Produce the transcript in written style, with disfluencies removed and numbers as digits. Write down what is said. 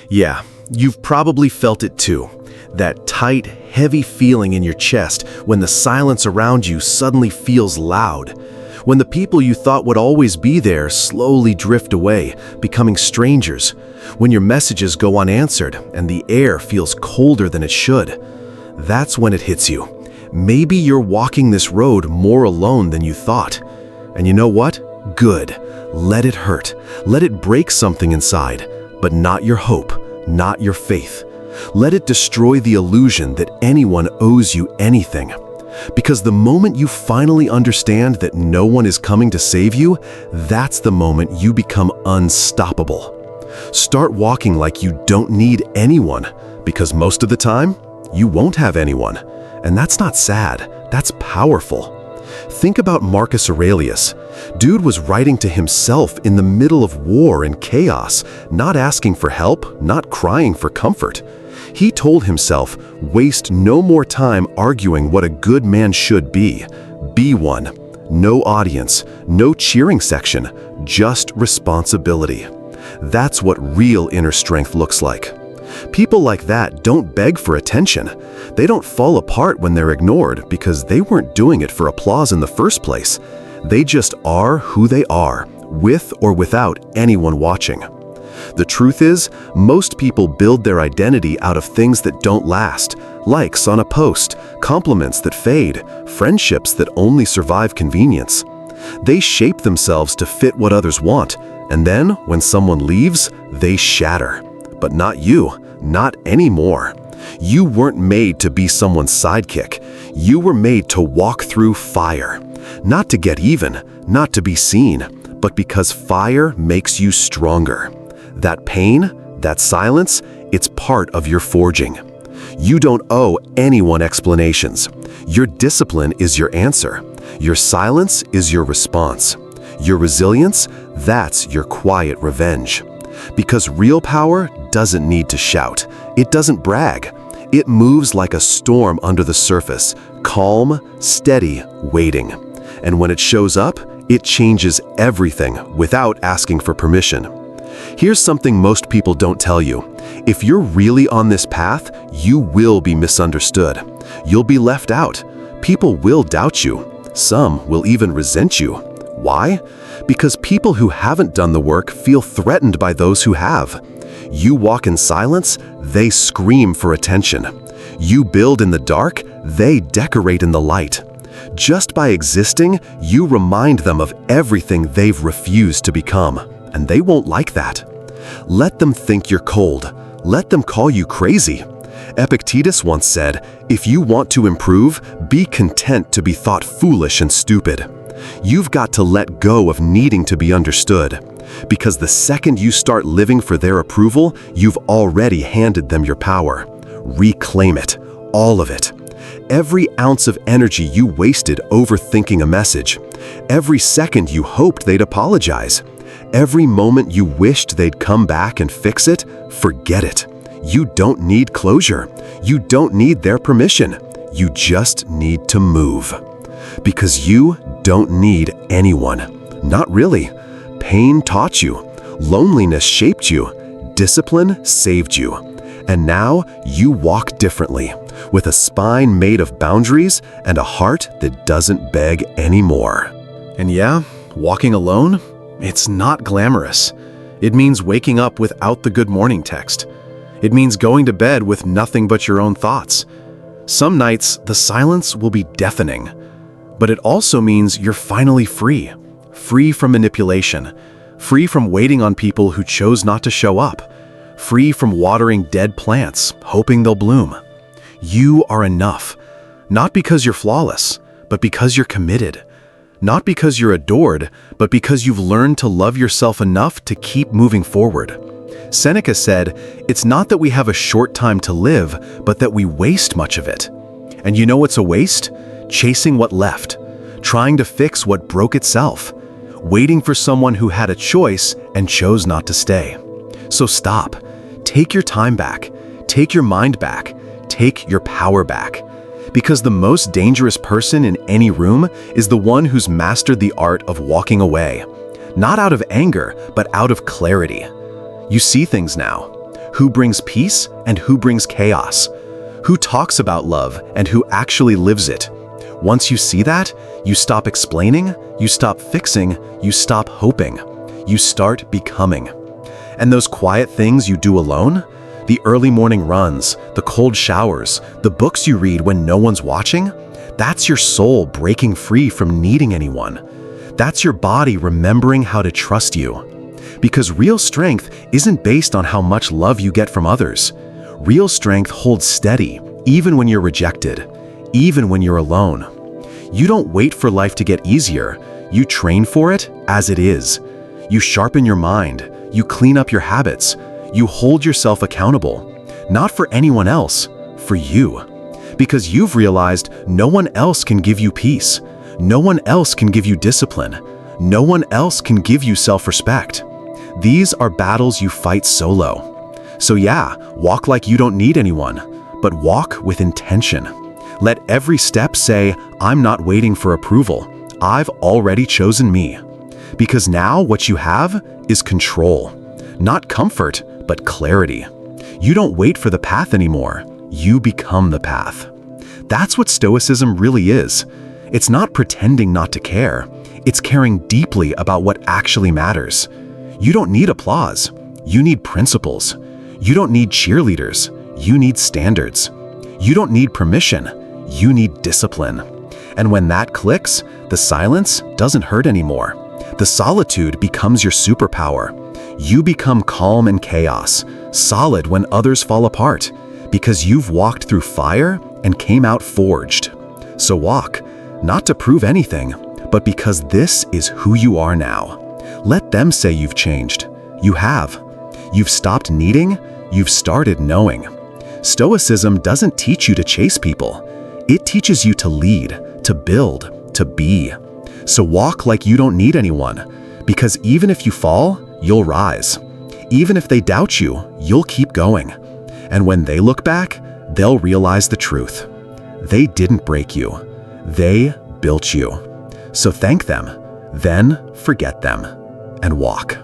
Yeah, you've probably felt it too. That tight, heavy feeling in your chest when the silence around you suddenly feels loud. When the people you thought would always be there slowly drift away, becoming strangers. When your messages go unanswered and the air feels colder than it should. That's when it hits you. Maybe you're walking this road more alone than you thought. And you know what? Good. Let it hurt. Let it break something inside. But not your hope, not your faith. Let it destroy the illusion that anyone owes you anything. Because the moment you finally understand that no one is coming to save you, that's the moment you become unstoppable. Start walking like you don't need anyone, because most of the time, you won't have anyone. And that's not sad, that's powerful. Think about Marcus Aurelius. Dude was writing to himself in the middle of war and chaos, not asking for help, not crying for comfort. He told himself, waste no more time arguing what a good man should be. Be one. No audience, no cheering section, just responsibility. That's what real inner strength looks like. People like that don't beg for attention. They don't fall apart when they're ignored because they weren't doing it for applause in the first place. They just are who they are, with or without anyone watching. The truth is, most people build their identity out of things that don't last, likes on a post, compliments that fade, friendships that only survive convenience. They shape themselves to fit what others want, and then, when someone leaves, they shatter. But not you, not anymore. You weren't made to be someone's sidekick. You were made to walk through fire. Not to get even, not to be seen, but because fire makes you stronger. That pain, that silence, it's part of your forging. You don't owe anyone explanations. Your discipline is your answer. Your silence is your response. Your resilience, that's your quiet revenge. Because real power doesn't need to shout. It doesn't brag. It moves like a storm under the surface, calm, steady, waiting. And when it shows up, it changes everything without asking for permission. Here's something most people don't tell you. If you're really on this path, you will be misunderstood. You'll be left out. People will doubt you. Some will even resent you. Why? Because people who haven't done the work feel threatened by those who have. You walk in silence, they scream for attention. You build in the dark, they decorate in the light. Just by existing, you remind them of everything they've refused to become. And they won't like that. Let them think you're cold. Let them call you crazy. Epictetus once said, if you want to improve, be content to be thought foolish and stupid. You've got to let go of needing to be understood. Because the second you start living for their approval, you've already handed them your power. Reclaim it, all of it. Every ounce of energy you wasted overthinking a message. Every second you hoped they'd apologize. Every moment you wished they'd come back and fix it, forget it. You don't need closure. You don't need their permission. You just need to move. Because you don't need anyone. Not really. Pain taught you. Loneliness shaped you. Discipline saved you. And now you walk differently, with a spine made of boundaries and a heart that doesn't beg anymore. And yeah, walking alone, it's not glamorous. It means waking up without the good morning text. It means going to bed with nothing but your own thoughts. Some nights, the silence will be deafening. But it also means you're finally free. Free from manipulation. Free from waiting on people who chose not to show up. Free from watering dead plants, hoping they'll bloom. You are enough. Not because you're flawless, but because you're committed. Not because you're adored, but because you've learned to love yourself enough to keep moving forward. Seneca said, it's not that we have a short time to live, but that we waste much of it. And you know what's a waste? Chasing what left. Trying to fix what broke itself. Waiting for someone who had a choice and chose not to stay. So stop. Take your time back. Take your mind back. Take your power back. Because the most dangerous person in any room is the one who's mastered the art of walking away. Not out of anger, but out of clarity. You see things now. who brings peace and who brings chaos, who talks about love and who actually lives it. Once you see that, you stop explaining, you stop fixing, you stop hoping. You start becoming. And those quiet things you do alone, the early morning runs, the cold showers, the books you read when no one's watching, that's your soul breaking free from needing anyone. That's your body remembering how to trust you. Because real strength isn't based on how much love you get from others. Real strength holds steady, even when you're rejected, even when you're alone. You don't wait for life to get easier. You train for it as it is. You sharpen your mind. You clean up your habits. You hold yourself accountable, not for anyone else, for you. Because you've realized no one else can give you peace. No one else can give you discipline. No one else can give you self-respect. These are battles you fight solo. So yeah, walk like you don't need anyone, but walk with intention. Let every step say, I'm not waiting for approval. I've already chosen me. Because now what you have is control. Not comfort, but clarity. You don't wait for the path anymore. You become the path. That's what Stoicism really is. It's not pretending not to care. It's caring deeply about what actually matters. You don't need applause. You need principles. You don't need cheerleaders. You need standards. You don't need permission. You need discipline. And when that clicks, the silence doesn't hurt anymore. The solitude becomes your superpower. You become calm in chaos, solid when others fall apart, because you've walked through fire and came out forged. So walk, not to prove anything, but because this is who you are now. Let them say you've changed. You have. You've stopped needing, you've started knowing. Stoicism doesn't teach you to chase people. It teaches you to lead, to build, to be. So walk like you don't need anyone, because even if you fall, you'll rise. Even if they doubt you, you'll keep going. And when they look back, they'll realize the truth. They didn't break you. They built you. So thank them, then forget them, and walk.